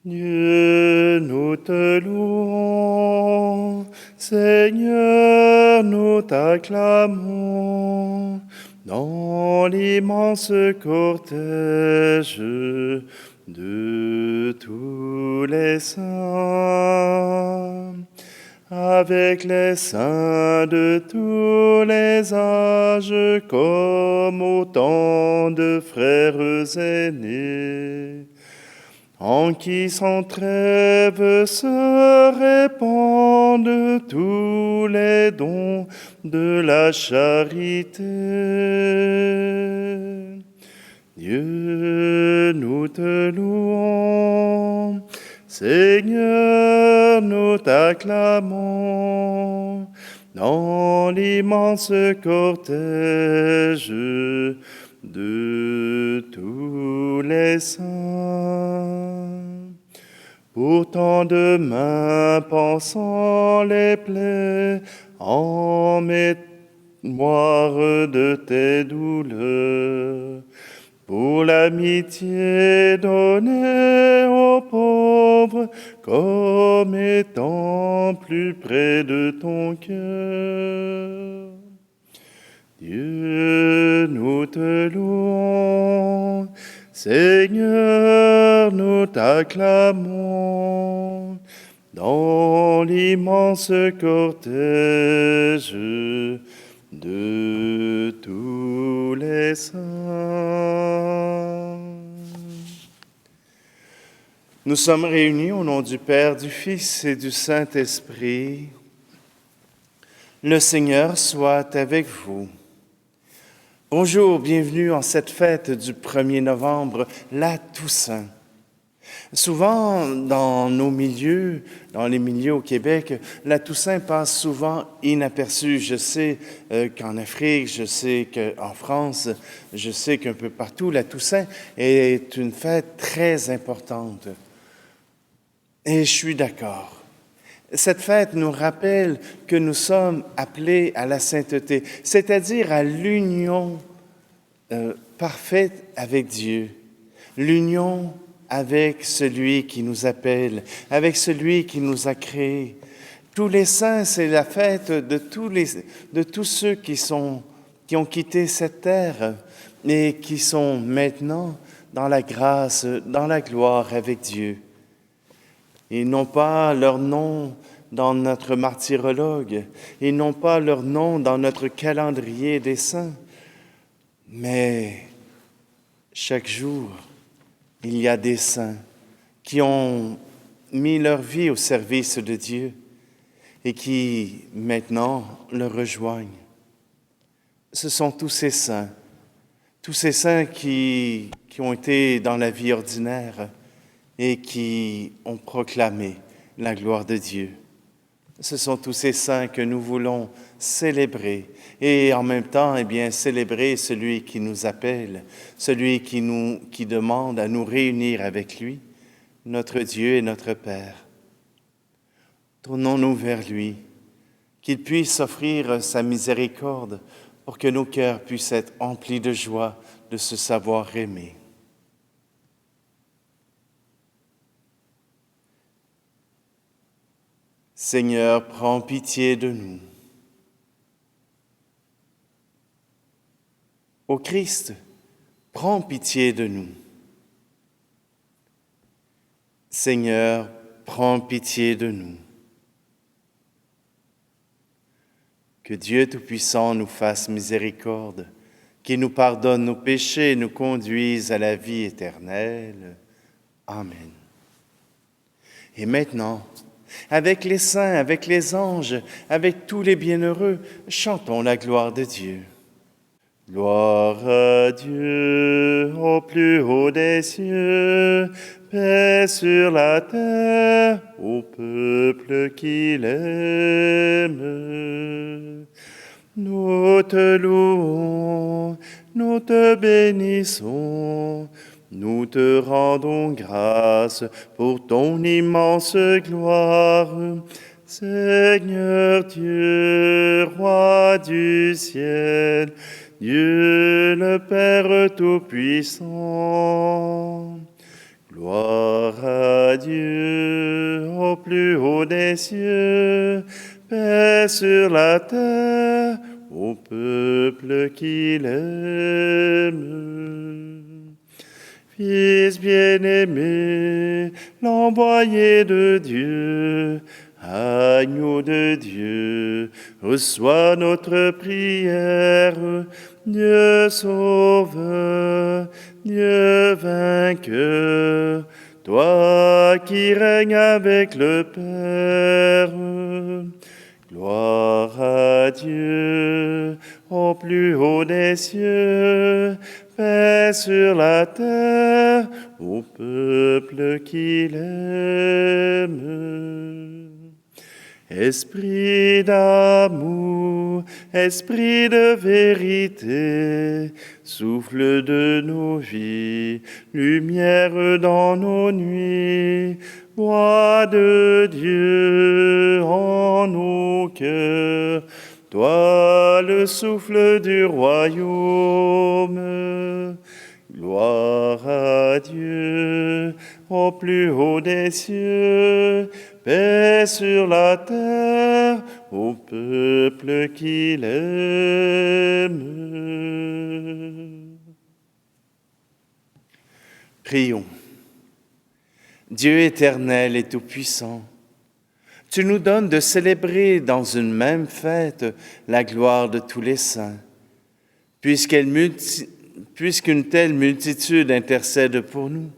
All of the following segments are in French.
Dieu, nous te louons, Seigneur, nous t'acclamons, dans l'immense cortège de tous les saints, avec les saints de tous les âges, comme autant de frères aînés, en qui sans trêve se répandent tous les dons de la charité. Dieu, nous te louons, Seigneur, nous t'acclamons, dans l'immense cortège de tous les saints. Pourtant de main pensant les plaies en mémoire de tes douleurs, pour l'amitié donnée aux pauvres, comme étant plus près de ton cœur. Dieu, nous te louons, Seigneur, nous t'acclamons, dans l'immense cortège de tous les saints. Nous sommes réunis au nom du Père, du Fils et du Saint-Esprit. Le Seigneur soit avec vous. Bonjour, bienvenue en cette fête du 1er novembre, la Toussaint. Souvent, dans nos milieux, dans les milieux au Québec, la Toussaint passe souvent inaperçue. Je sais qu'en Afrique, je sais qu'en France, je sais qu'un peu partout, la Toussaint est une fête très importante. Et je suis d'accord. Cette fête nous rappelle que nous sommes appelés à la sainteté, c'est-à-dire à l'union parfaite avec Dieu, l'union avec celui qui nous appelle, avec celui qui nous a créés. Tous les saints, c'est la fête de tous ceux qui ont quitté cette terre et qui sont maintenant dans la grâce, dans la gloire avec Dieu. Ils n'ont pas leur nom dans notre martyrologue, ils n'ont pas leur nom dans notre calendrier des saints, mais chaque jour, il y a des saints qui ont mis leur vie au service de Dieu et qui maintenant le rejoignent. Ce sont tous ces saints qui ont été dans la vie ordinaire et qui ont proclamé la gloire de Dieu. Ce sont tous ces saints que nous voulons célébrer et en même temps, célébrer celui qui nous appelle, celui qui demande à nous réunir avec lui, notre Dieu et notre Père. Tournons-nous vers lui, qu'il puisse offrir sa miséricorde pour que nos cœurs puissent être emplis de joie de se savoir aimer. Seigneur, prends pitié de nous. Ô Christ, prends pitié de nous. Seigneur, prends pitié de nous. Que Dieu Tout-Puissant nous fasse miséricorde, qu'il nous pardonne nos péchés et nous conduise à la vie éternelle. Amen. Et maintenant, avec les saints, avec les anges, avec tous les bienheureux, chantons la gloire de Dieu. Gloire à Dieu au plus haut des cieux, paix sur la terre au peuple qu'il aime. Nous te louons, nous te bénissons, nous te rendons grâce pour ton immense gloire. Seigneur Dieu, Roi du ciel, Dieu le Père Tout-Puissant. Gloire à Dieu des cieux, paix sur la terre au peuple qu'il aime. Fils bien-aimé, l'envoyé de Dieu, agneau de Dieu, reçois notre prière. Dieu sauveur, Dieu vainqueur, toi qui règnes avec le Père. Gloire à Dieu au plus haut des cieux, paix sur la terre au peuple qu'il aime. Esprit d'amour, esprit de vérité, souffle de nos vies, lumière dans nos nuits, voix de Dieu en nos cœurs, toi le souffle du royaume. Gloire à Dieu au plus haut des cieux, paix sur la terre au peuple qu'il aime. Prions. Dieu éternel et tout-puissant, tu nous donnes de célébrer dans une même fête la gloire de tous les saints, puisqu'une telle multitude intercède pour nous.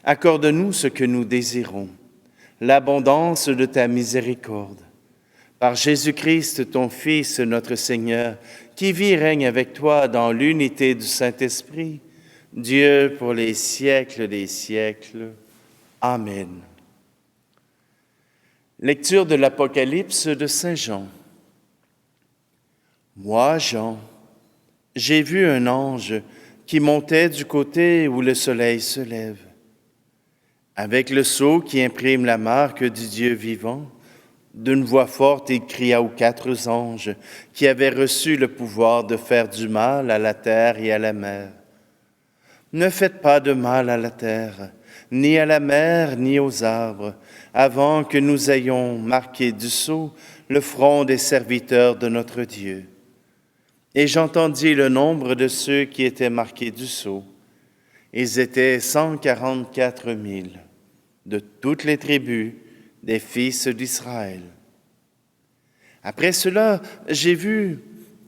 Accorde-nous ce que nous désirons, l'abondance de ta miséricorde. Par Jésus-Christ, ton Fils, notre Seigneur, qui vit et règne avec toi dans l'unité du Saint-Esprit, Dieu pour les siècles des siècles. Amen. Lecture de l'Apocalypse de Saint Jean. Moi, Jean, j'ai vu un ange qui montait du côté où le soleil se lève. Avec le sceau qui imprime la marque du Dieu vivant, d'une voix forte, il cria aux 4 anges qui avaient reçu le pouvoir de faire du mal à la terre et à la mer. Ne faites pas de mal à la terre, ni à la mer, ni aux arbres, avant que nous ayons marqué du sceau le front des serviteurs de notre Dieu. Et j'entendis le nombre de ceux qui étaient marqués du sceau. Ils étaient 144 000, de toutes les tribus des fils d'Israël. Après cela, j'ai vu,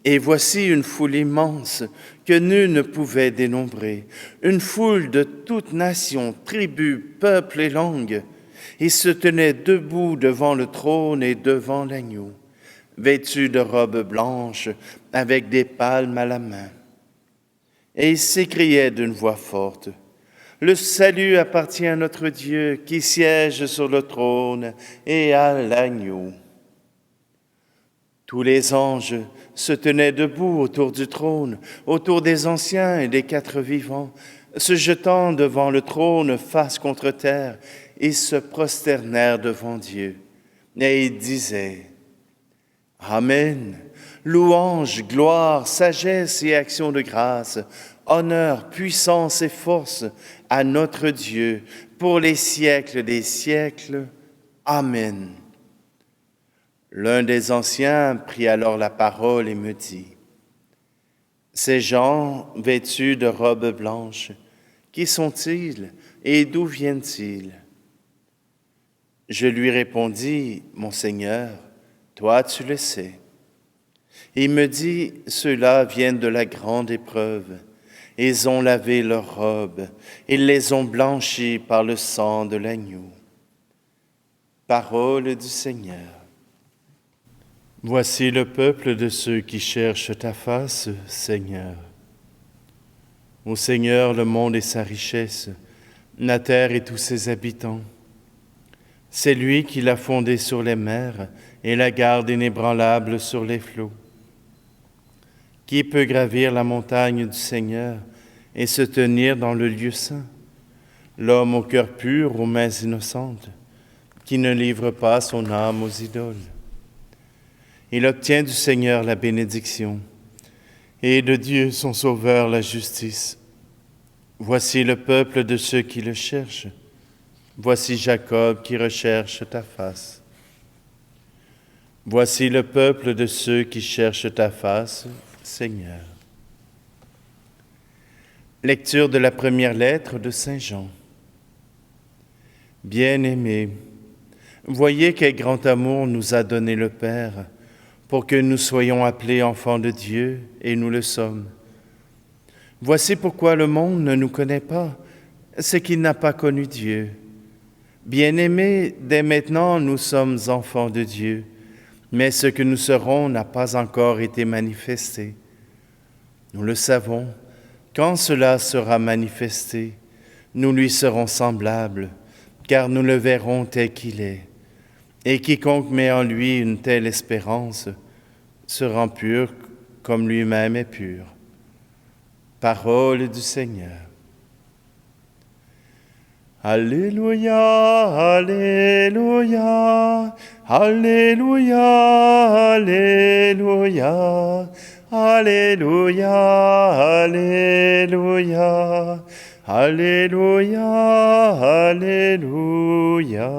et voici une foule immense que nul ne pouvait dénombrer, une foule de toutes nations, tribus, peuples et langues. Ils se tenaient debout devant le trône et devant l'agneau, vêtus de robes blanches, avec des palmes à la main. Et ils s'écriaient d'une voix forte, « Le salut appartient à notre Dieu qui siège sur le trône et à l'agneau. » Tous les anges se tenaient debout autour du trône, autour des anciens et des 4 vivants, se jetant devant le trône face contre terre, ils se prosternèrent devant Dieu. Et ils disaient, « Amen, louange, gloire, sagesse et action de grâce, honneur, puissance et force à notre Dieu pour les siècles des siècles. Amen. » L'un des anciens prit alors la parole et me dit, « Ces gens vêtus de robes blanches, qui sont-ils et d'où viennent-ils » Je lui répondis, « Mon Seigneur, toi tu le sais. » Il me dit, « Ceux-là viennent de la grande épreuve. Ils ont lavé leurs robes, ils les ont blanchies par le sang de l'agneau. » Parole du Seigneur. Voici le peuple de ceux qui cherchent ta face, Seigneur. Ô Seigneur, le monde et sa richesse, la terre et tous ses habitants. C'est lui qui l'a fondée sur les mers et la garde inébranlable sur les flots. Qui peut gravir la montagne du Seigneur et se tenir dans le lieu saint? L'homme au cœur pur, aux mains innocentes, qui ne livre pas son âme aux idoles. Il obtient du Seigneur la bénédiction et de Dieu son Sauveur la justice. Voici le peuple de ceux qui le cherchent. Voici Jacob qui recherche ta face. Voici le peuple de ceux qui cherchent ta face, Seigneur. Lecture de la première lettre de Saint Jean. Bien-aimés, voyez quel grand amour nous a donné le Père pour que nous soyons appelés enfants de Dieu, et nous le sommes. Voici pourquoi le monde ne nous connaît pas, c'est qu'il n'a pas connu Dieu. Bien-aimés, dès maintenant nous sommes enfants de Dieu, mais ce que nous serons n'a pas encore été manifesté. Nous le savons, quand cela sera manifesté, nous lui serons semblables, car nous le verrons tel qu'il est. Et quiconque met en lui une telle espérance se rend pur comme lui-même est pur. Parole du Seigneur. Alléluia, Alléluia, Alléluia, Alléluia, Alléluia, Alléluia, Alléluia, Alléluia.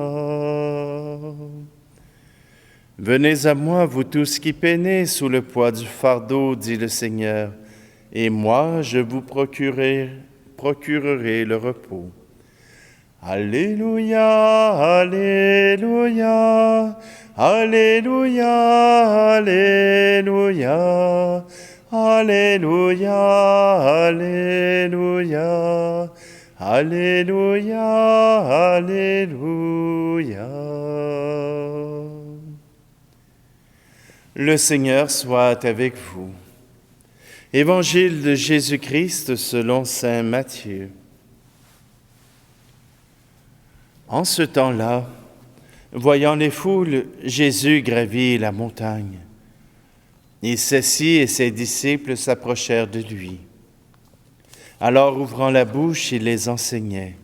Venez à moi, vous tous qui peinez sous le poids du fardeau, dit le Seigneur, et moi je vous procurerai le repos. Alléluia, Alléluia, Alléluia, Alléluia, Alléluia, Alléluia, Alléluia, Alléluia. Le Seigneur soit avec vous. Évangile de Jésus-Christ selon saint Matthieu. En ce temps-là, voyant les foules, Jésus gravit la montagne. Il s'assit et ses disciples s'approchèrent de lui. Alors, ouvrant la bouche, il les enseignait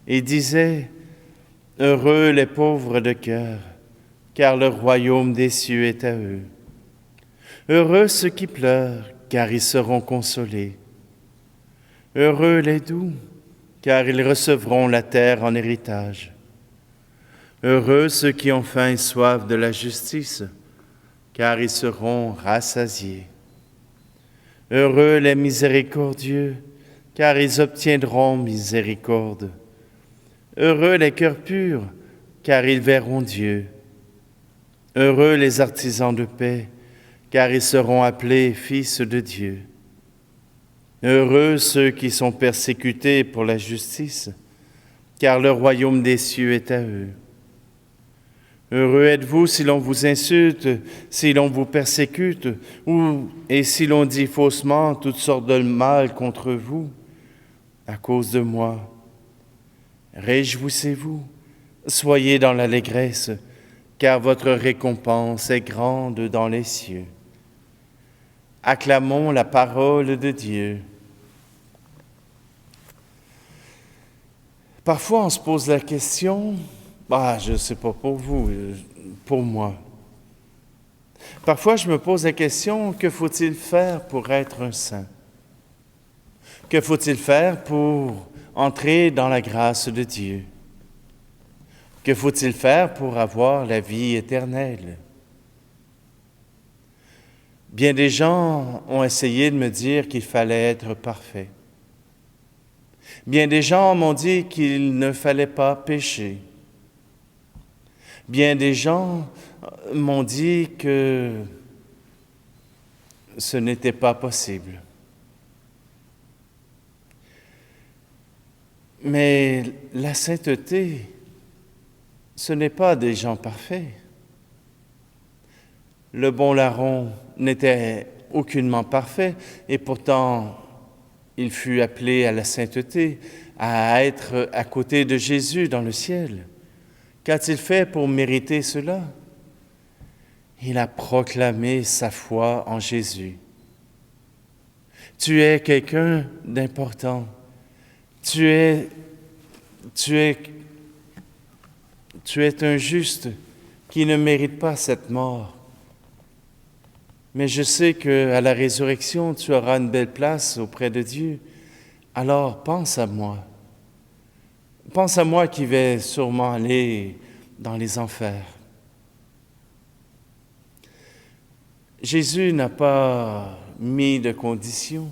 et disait : « Heureux les pauvres de cœur, car le royaume des cieux est à eux. Heureux ceux qui pleurent, car ils seront consolés. Heureux les doux, car ils recevront la terre en héritage. Heureux ceux qui ont faim et soif de la justice, car ils seront rassasiés. Heureux les miséricordieux, car ils obtiendront miséricorde. Heureux les cœurs purs, car ils verront Dieu. Heureux les artisans de paix, car ils seront appelés fils de Dieu. Heureux ceux qui sont persécutés pour la justice, car le royaume des cieux est à eux. Heureux êtes-vous si l'on vous insulte, si l'on vous persécute, et si l'on dit faussement toutes sortes de mal contre vous, à cause de moi. Réjouissez-vous, soyez dans l'allégresse, car votre récompense est grande dans les cieux. Acclamons la parole de Dieu. Parfois, on se pose la question, je ne sais pas pour vous, pour moi. Parfois, je me pose la question, que faut-il faire pour être un saint? Que faut-il faire pour entrer dans la grâce de Dieu? Que faut-il faire pour avoir la vie éternelle? Bien des gens ont essayé de me dire qu'il fallait être parfait. Bien des gens m'ont dit qu'il ne fallait pas pécher. Bien des gens m'ont dit que ce n'était pas possible. Mais la sainteté, ce n'est pas des gens parfaits. Le bon larron n'était aucunement parfait, et pourtant il fut appelé à la sainteté, à être à côté de Jésus dans le ciel. Qu'a-t-il fait pour mériter cela? Il a proclamé sa foi en Jésus. Tu es quelqu'un d'important. Tu es un juste qui ne mérite pas cette mort. Mais je sais qu'à la résurrection, tu auras une belle place auprès de Dieu. Alors pense à moi. Pense à moi qui vais sûrement aller dans les enfers. Jésus n'a pas mis de conditions.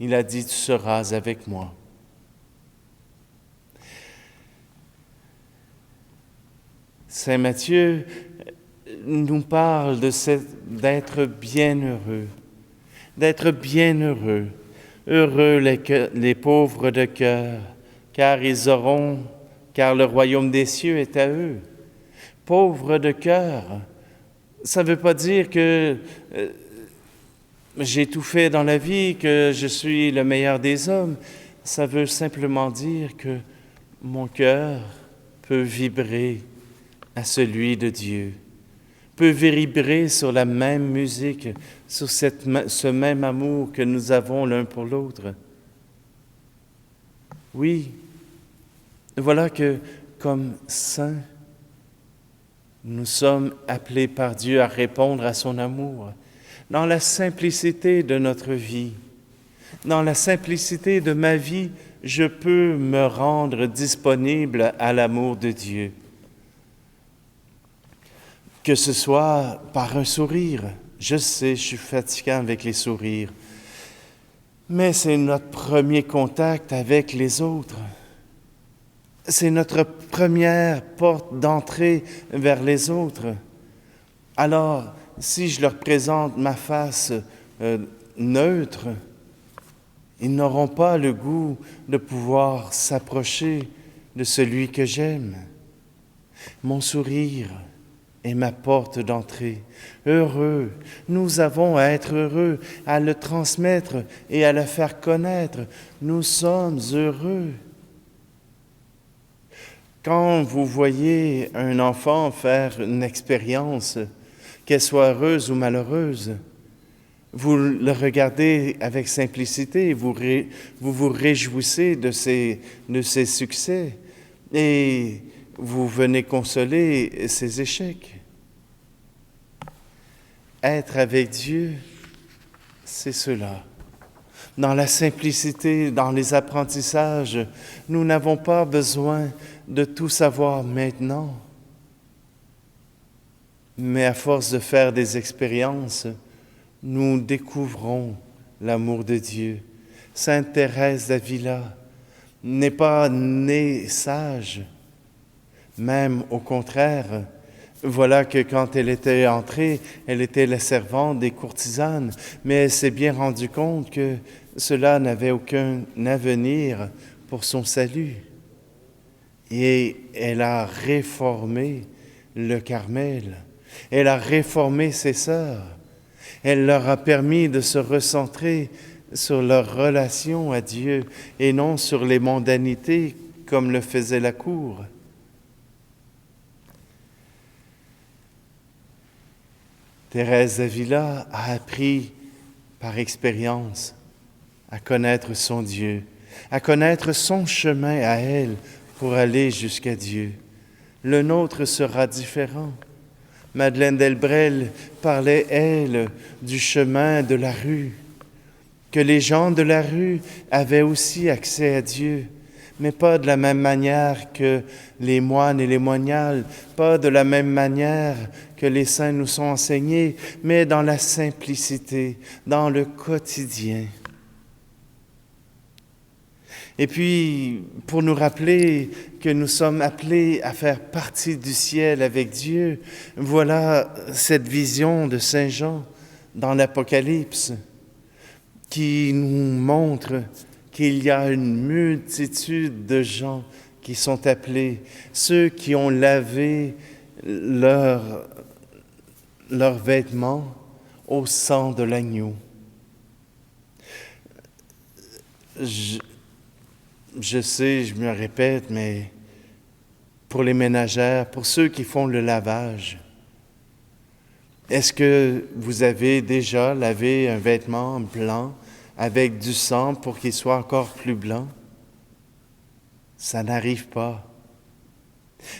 Il a dit, tu seras avec moi. Saint Matthieu nous parle d'être bienheureux, heureux les pauvres de cœur, car le royaume des cieux est à eux. Pauvres de cœur, ça ne veut pas dire que j'ai tout fait dans la vie, que je suis le meilleur des hommes. Ça veut simplement dire que mon cœur peut vibrer à celui de Dieu, peut vibrer sur la même musique, sur ce même amour que nous avons l'un pour l'autre. Oui, voilà que comme saints, nous sommes appelés par Dieu à répondre à son amour, dans la simplicité de notre vie, dans la simplicité de ma vie, je peux me rendre disponible à l'amour de Dieu. Que ce soit par un sourire. Je sais, je suis fatiguant avec les sourires. Mais c'est notre premier contact avec les autres. C'est notre première porte d'entrée vers les autres. Alors, si je leur présente ma face neutre, ils n'auront pas le goût de pouvoir s'approcher de celui que j'aime. Mon sourire est ma porte d'entrée. Heureux, nous avons à être heureux, à le transmettre et à le faire connaître. Nous sommes heureux. Quand vous voyez un enfant faire une expérience, qu'elle soit heureuse ou malheureuse, vous le regardez avec simplicité, vous vous réjouissez de ses succès et vous venez consoler ses échecs. Être avec Dieu, c'est cela. Dans la simplicité, dans les apprentissages, nous n'avons pas besoin de tout savoir maintenant. Mais à force de faire des expériences, nous découvrons l'amour de Dieu. Sainte Thérèse d'Avila n'est pas née sage, même au contraire. Voilà que quand elle était entrée, elle était la servante des courtisanes, mais elle s'est bien rendue compte que cela n'avait aucun avenir pour son salut. Et elle a réformé le Carmel, elle a réformé ses sœurs, elle leur a permis de se recentrer sur leur relation à Dieu et non sur les mondanités comme le faisait la cour. Thérèse d'Avila a appris par expérience à connaître son Dieu, à connaître son chemin à elle pour aller jusqu'à Dieu. Le nôtre sera différent. Madeleine Delbrel parlait, elle, du chemin de la rue, que les gens de la rue avaient aussi accès à Dieu, mais pas de la même manière que les moines et les moniales, pas de la même manière que les saints nous sont enseignés, mais dans la simplicité, dans le quotidien. Et puis, pour nous rappeler que nous sommes appelés à faire partie du ciel avec Dieu, voilà cette vision de Saint Jean dans l'Apocalypse qui nous montre qu'il y a une multitude de gens qui sont appelés, ceux qui ont lavé leurs vêtements au sang de l'agneau. Je sais, je me répète, mais pour les ménagères, pour ceux qui font le lavage, est-ce que vous avez déjà lavé un vêtement blanc avec du sang pour qu'il soit encore plus blanc? Ça n'arrive pas.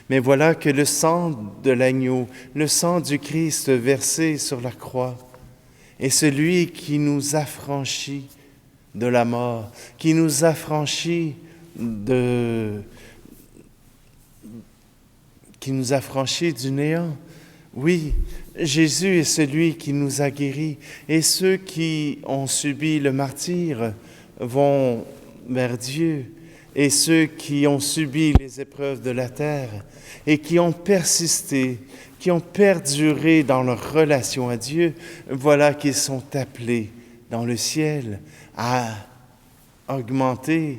Mais voilà que le sang de l'agneau, le sang du Christ versé sur la croix, est celui qui nous affranchit de la mort, qui nous affranchit du néant. Oui, Jésus est celui qui nous a guéris, et ceux qui ont subi le martyre vont vers Dieu, et ceux qui ont subi les épreuves de la terre et qui ont persisté, qui ont perduré dans leur relation à Dieu, voilà qu'ils sont appelés dans le ciel à augmenter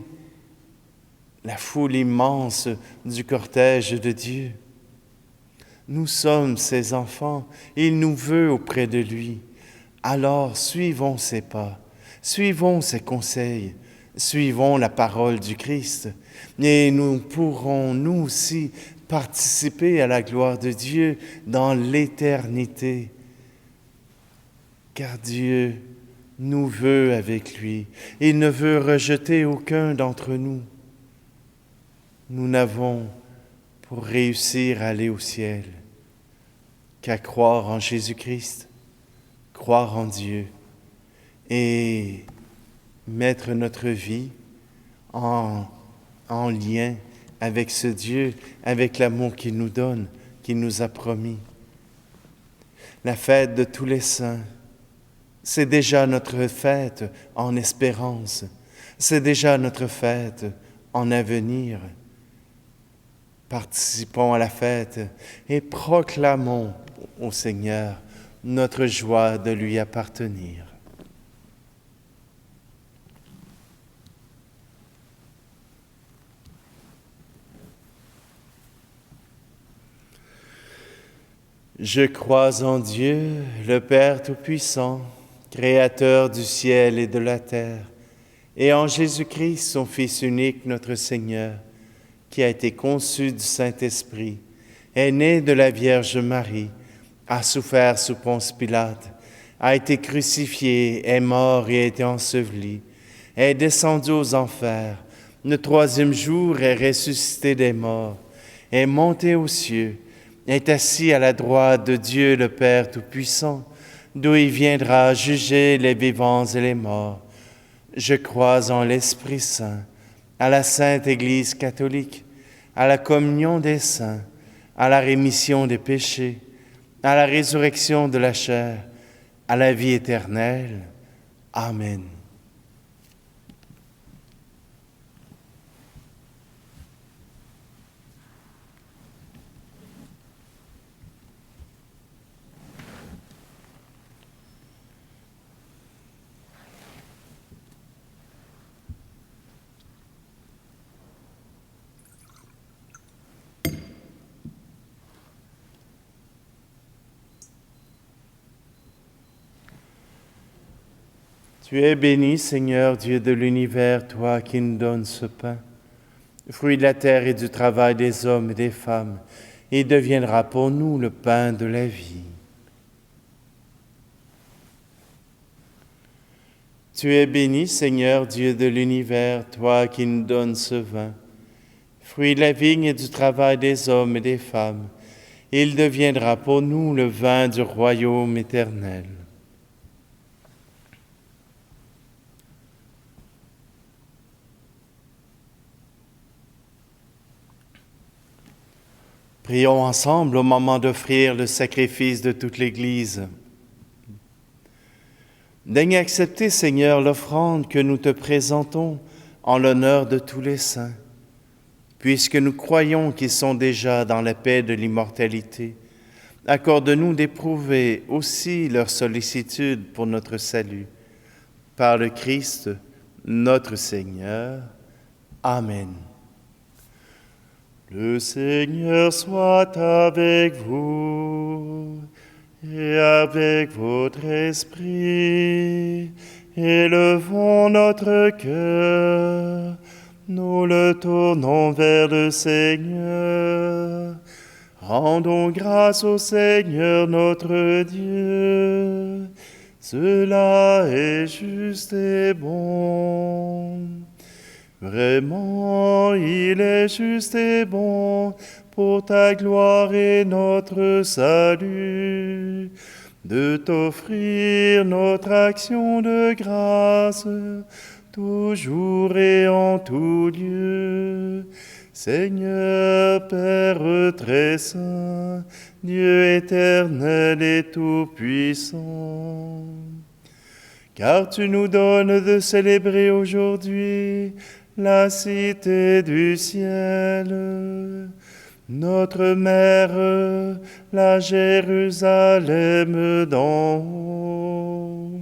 la foule immense du cortège de Dieu. Nous sommes ses enfants, il nous veut auprès de lui. Alors suivons ses pas, suivons ses conseils, suivons la parole du Christ, et nous pourrons nous aussi participer à la gloire de Dieu dans l'éternité. Car Dieu nous veut avec lui, il ne veut rejeter aucun d'entre nous. Nous n'avons pour réussir à aller au ciel qu'à croire en Jésus-Christ, croire en Dieu et mettre notre vie en lien avec ce Dieu, avec l'amour qu'il nous donne, qu'il nous a promis. La fête de tous les saints, c'est déjà notre fête en espérance, c'est déjà notre fête en avenir. Participons à la fête et proclamons au Seigneur notre joie de lui appartenir. Je crois en Dieu, le Père Tout-Puissant, Créateur du ciel et de la terre, et en Jésus-Christ, son Fils unique, notre Seigneur, qui a été conçu du Saint-Esprit, est né de la Vierge Marie, a souffert sous Ponce Pilate, a été crucifié, est mort et a été enseveli, est descendu aux enfers, le troisième jour est ressuscité des morts, est monté aux cieux, est assis à la droite de Dieu le Père Tout-Puissant, d'où il viendra juger les vivants et les morts. Je crois en l'Esprit Saint, à la Sainte Église catholique, à la communion des saints, à la rémission des péchés, à la résurrection de la chair, à la vie éternelle. Amen. Tu es béni, Seigneur, Dieu de l'univers, toi qui nous donnes ce pain, fruit de la terre et du travail des hommes et des femmes, il deviendra pour nous le pain de la vie. Tu es béni, Seigneur, Dieu de l'univers, toi qui nous donnes ce vin, fruit de la vigne et du travail des hommes et des femmes, il deviendra pour nous le vin du royaume éternel. Prions ensemble au moment d'offrir le sacrifice de toute l'Église. Daigne accepter, Seigneur, l'offrande que nous te présentons en l'honneur de tous les saints, puisque nous croyons qu'ils sont déjà dans la paix de l'immortalité. Accorde-nous d'éprouver aussi leur sollicitude pour notre salut. Par le Christ, notre Seigneur. Amen. Le Seigneur soit avec vous et avec votre esprit. Élevons notre cœur, nous le tournons vers le Seigneur. Rendons grâce au Seigneur notre Dieu. Cela est juste et bon. Vraiment, il est juste et bon pour ta gloire et notre salut, de t'offrir notre action de grâce, toujours et en tout lieu. Seigneur, Père très saint, Dieu éternel et tout-puissant, car tu nous donnes de célébrer aujourd'hui la cité du ciel, notre mère, la Jérusalem d'en haut.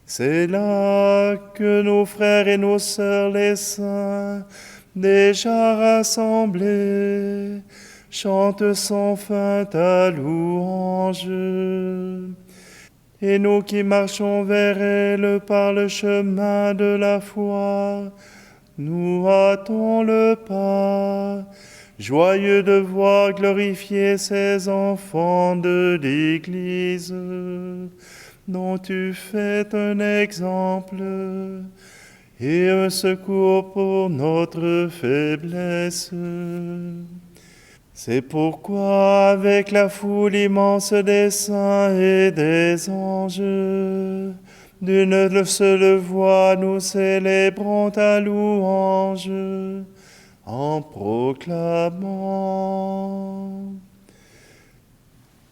C'est là que nos frères et nos sœurs les saints, déjà rassemblés, chantent sans fin ta louange. Et nous qui marchons vers elle par le chemin de la foi, nous hâtons le pas, joyeux de voir glorifier ces enfants de l'Église, dont tu fais un exemple et un secours pour notre faiblesse. C'est pourquoi, avec la foule immense des saints et des anges, d'une seule voix nous célébrons ta louange, en proclamant: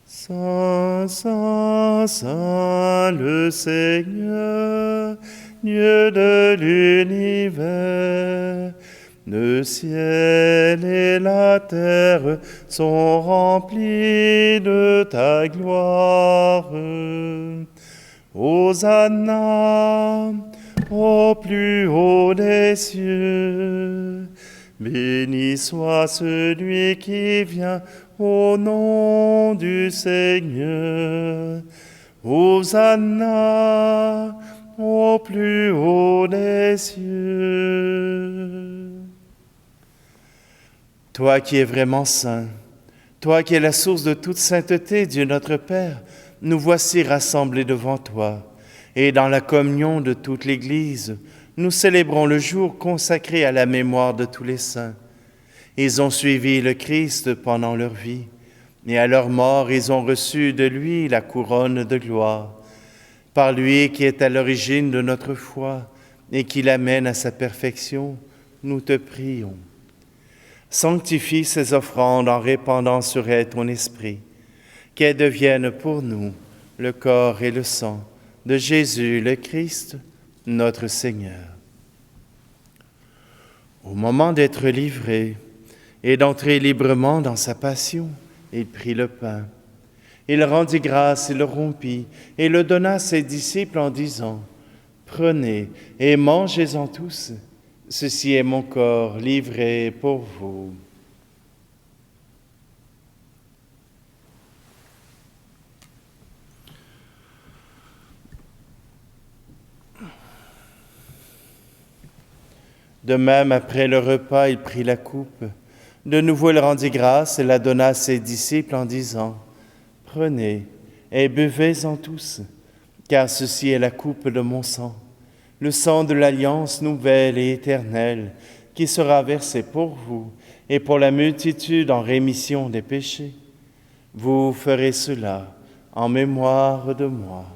Saint, Saint, Saint, le Seigneur, Dieu de l'univers, le ciel et la terre sont remplis de ta gloire. Hosanna au plus haut des cieux. Béni soit celui qui vient au nom du Seigneur. Hosanna au plus haut des cieux. Toi qui es vraiment saint, toi qui es la source de toute sainteté, Dieu notre Père, nous voici rassemblés devant toi, et dans la communion de toute l'Église, nous célébrons le jour consacré à la mémoire de tous les saints. Ils ont suivi le Christ pendant leur vie, et à leur mort, ils ont reçu de lui la couronne de gloire. Par lui qui est à l'origine de notre foi et qui l'amène à sa perfection, nous te prions. Sanctifie ces offrandes en répandant sur elles ton esprit, qu'elles deviennent pour nous le corps et le sang de Jésus le Christ, notre Seigneur. Au moment d'être livré et d'entrer librement dans sa passion, il prit le pain. Il rendit grâce et le rompit et le donna à ses disciples en disant: Prenez et mangez-en tous. Ceci est mon corps livré pour vous. De même, après le repas, il prit la coupe. De nouveau, il rendit grâce et la donna à ses disciples en disant: Prenez et buvez-en tous, car ceci est la coupe de mon sang, le sang de l'alliance nouvelle et éternelle, qui sera versé pour vous et pour la multitude en rémission des péchés. Vous ferez cela en mémoire de moi.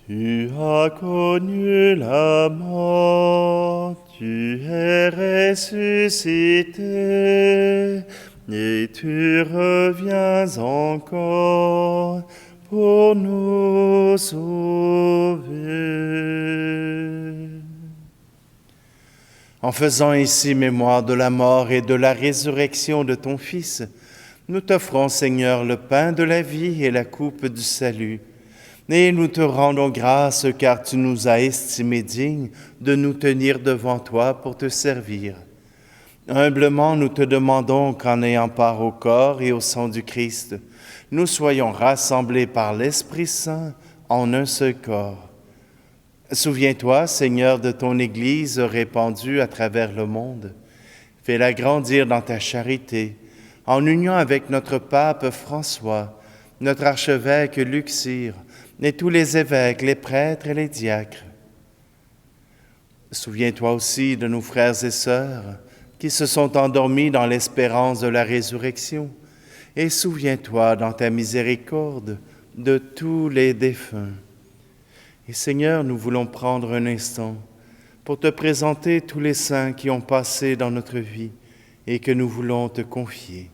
Tu as connu la mort, tu es ressuscité, et tu reviens encore pour nous sauver. En faisant ici mémoire de la mort et de la résurrection de ton Fils, nous t'offrons, Seigneur, le pain de la vie et la coupe du salut. Et nous te rendons grâce car tu nous as estimés dignes de nous tenir devant toi pour te servir. Humblement, nous te demandons qu'en ayant part au corps et au sang du Christ, nous soyons rassemblés par l'Esprit Saint en un seul corps. Souviens-toi, Seigneur, de ton Église répandue à travers le monde. Fais-la grandir dans ta charité, en union avec notre pape François, notre archevêque Luxire, et tous les évêques, les prêtres et les diacres. Souviens-toi aussi de nos frères et sœurs qui se sont endormis dans l'espérance de la résurrection. Et souviens-toi dans ta miséricorde de tous les défunts. Et Seigneur, nous voulons prendre un instant pour te présenter tous les saints qui ont passé dans notre vie et que nous voulons te confier.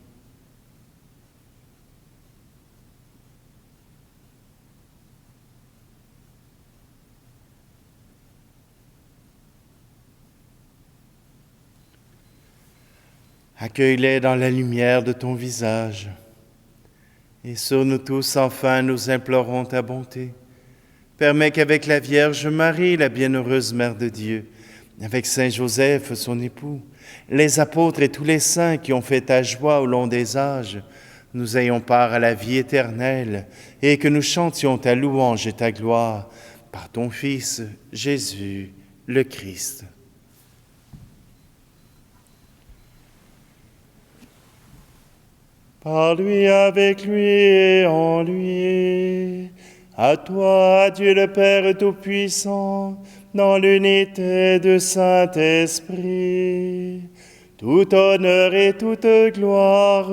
Accueille-les dans la lumière de ton visage. Et sur nous tous, enfin, nous implorons ta bonté. Permets qu'avec la Vierge Marie, la bienheureuse Mère de Dieu, avec Saint Joseph, son époux, les apôtres et tous les saints qui ont fait ta joie au long des âges, nous ayons part à la vie éternelle et que nous chantions ta louange et ta gloire par ton Fils, Jésus, le Christ. Par lui, avec lui et en lui, à toi, Dieu le Père Tout-Puissant, dans l'unité du Saint-Esprit, tout honneur et toute gloire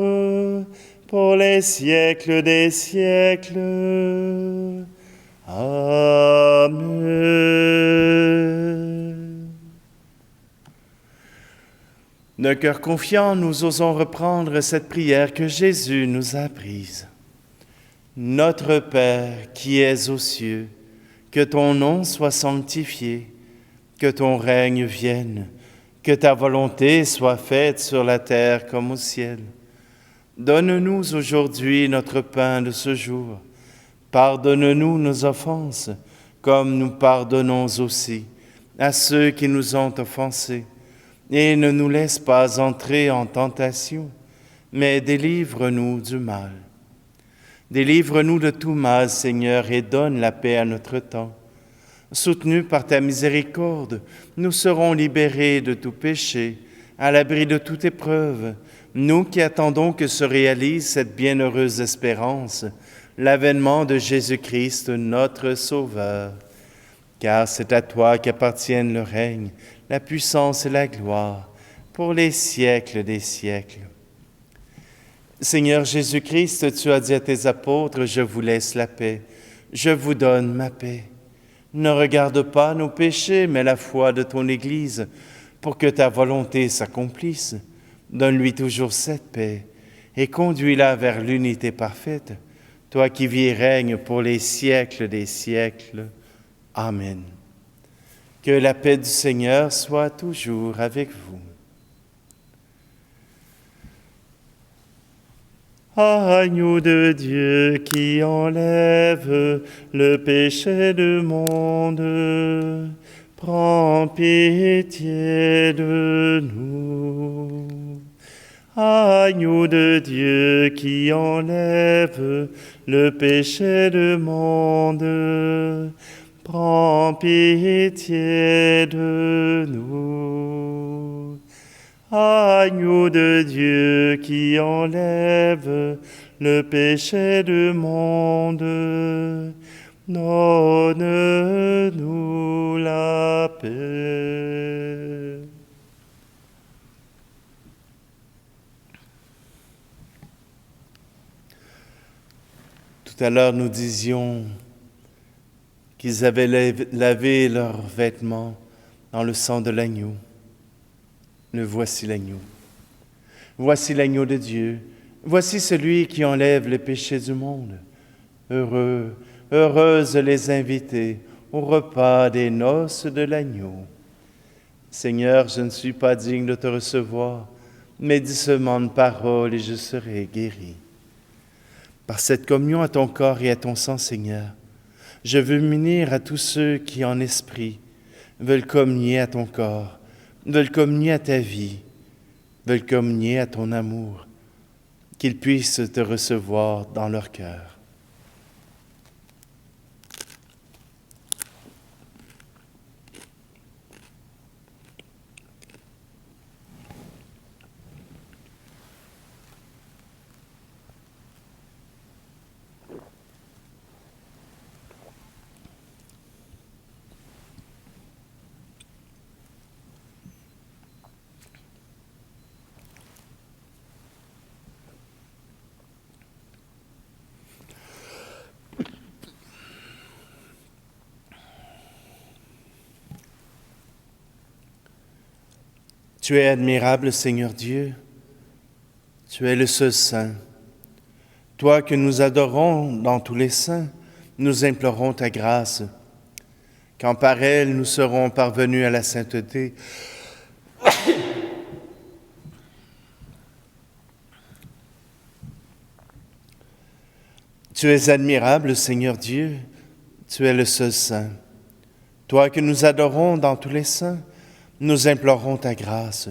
pour les siècles des siècles. Amen. D'un cœur confiant, nous osons reprendre cette prière que Jésus nous a apprise. Notre Père qui es aux cieux, que ton nom soit sanctifié, que ton règne vienne, que ta volonté soit faite sur la terre comme au ciel. Donne-nous aujourd'hui notre pain de ce jour. Pardonne-nous nos offenses, comme nous pardonnons aussi à ceux qui nous ont offensés. Et ne nous laisse pas entrer en tentation, mais délivre-nous du mal. Délivre-nous de tout mal, Seigneur, et donne la paix à notre temps. Soutenus par ta miséricorde, nous serons libérés de tout péché, à l'abri de toute épreuve, nous qui attendons que se réalise cette bienheureuse espérance, l'avènement de Jésus-Christ, notre Sauveur. Car c'est à toi qu'appartiennent le règne, la puissance et la gloire, pour les siècles des siècles. Seigneur Jésus-Christ, tu as dit à tes apôtres, « Je vous laisse la paix, je vous donne ma paix. » Ne regarde pas nos péchés, mais la foi de ton Église, pour que ta volonté s'accomplisse. Donne-lui toujours cette paix et conduis-la vers l'unité parfaite, toi qui vis et règnes pour les siècles des siècles. Amen. Que la paix du Seigneur soit toujours avec vous. Agneau de Dieu qui enlève le péché du monde, prends pitié de nous. Agneau de Dieu qui enlève le péché du monde, prends pitié de nous. Agneau de Dieu qui enlève le péché du monde, donne-nous la paix. Tout à l'heure, nous disions qu'ils avaient lavé leurs vêtements dans le sang de l'agneau. Le voici l'agneau. Voici l'agneau de Dieu. Voici celui qui enlève les péchés du monde. Heureux, heureuses les invités au repas des noces de l'agneau. Seigneur, je ne suis pas digne de te recevoir, mais dis seulement une parole et je serai guéri. Par cette communion à ton corps et à ton sang, Seigneur, je veux m'unir à tous ceux qui, en esprit, veulent communier à ton corps, veulent communier à ta vie, veulent communier à ton amour, qu'ils puissent te recevoir dans leur cœur. Tu es admirable, Seigneur Dieu. Tu es le seul saint. Toi que nous adorons dans tous les saints, nous implorons ta grâce. Quand par elle nous serons parvenus à la sainteté, Tu es admirable, Seigneur Dieu, tu es le seul saint. Toi que nous adorons dans tous les saints, nous implorons ta grâce.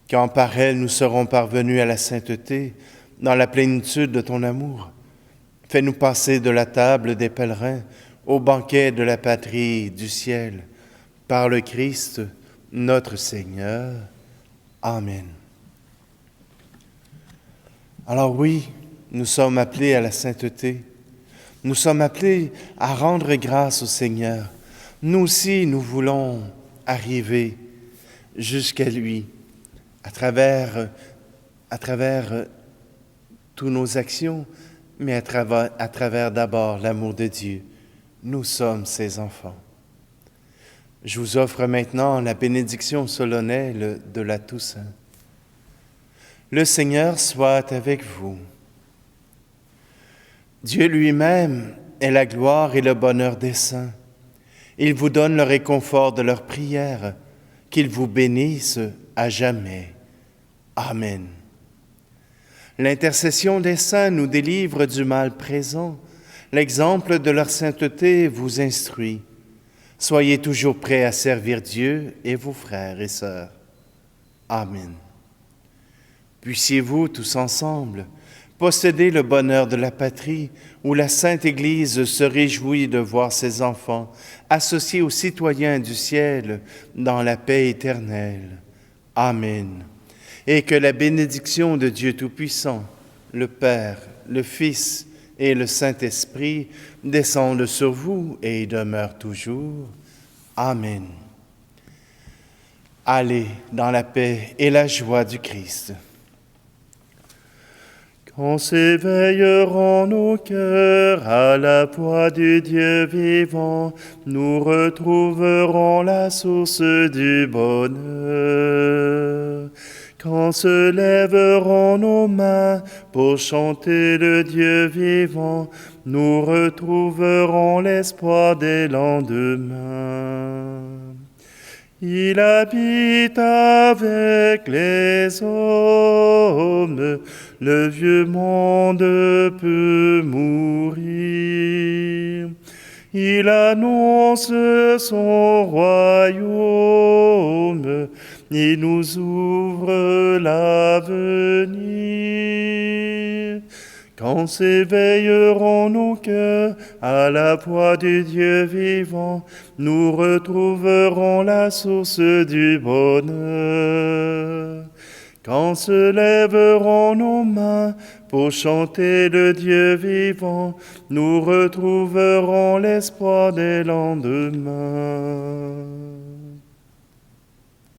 Quand par elle nous serons parvenus à la sainteté, dans la plénitude de ton amour, fais-nous passer de la table des pèlerins au banquet de la patrie du ciel, par le Christ, notre Seigneur. Amen. Alors oui, nous sommes appelés à la sainteté. Nous sommes appelés à rendre grâce au Seigneur. Nous aussi, nous voulons arriver jusqu'à lui à travers toutes nos actions, mais à travers d'abord l'amour de Dieu. Nous sommes ses enfants. Je vous offre maintenant la bénédiction solennelle de la Toussaint. Le Seigneur soit avec vous. Dieu lui-même est la gloire et le bonheur des saints. Il vous donne le réconfort de leurs prières, qu'il vous bénisse à jamais. Amen. L'intercession des saints nous délivre du mal présent. L'exemple de leur sainteté vous instruit. Soyez toujours prêts à servir Dieu et vos frères et sœurs. Amen. Puissiez-vous tous ensemble posséder le bonheur de la patrie où la Sainte Église se réjouit de voir ses enfants associés aux citoyens du ciel dans la paix éternelle. Amen. Et que la bénédiction de Dieu Tout-Puissant, le Père, le Fils et le Saint-Esprit descendent sur vous et y demeurent toujours. Amen. Allez dans la paix et la joie du Christ. Quand s'éveilleront nos cœurs à la voix du Dieu vivant, nous retrouverons la source du bonheur. Quand se lèveront nos mains pour chanter le Dieu vivant, nous retrouverons l'espoir des lendemains. Il habite avec les hommes, le vieux monde peut mourir. Il annonce son royaume, il nous ouvre l'avenir. Quand s'éveilleront nos cœurs à la voix du Dieu vivant, nous retrouverons la source du bonheur. Quand se lèveront nos mains pour chanter le Dieu vivant, nous retrouverons l'espoir des lendemains.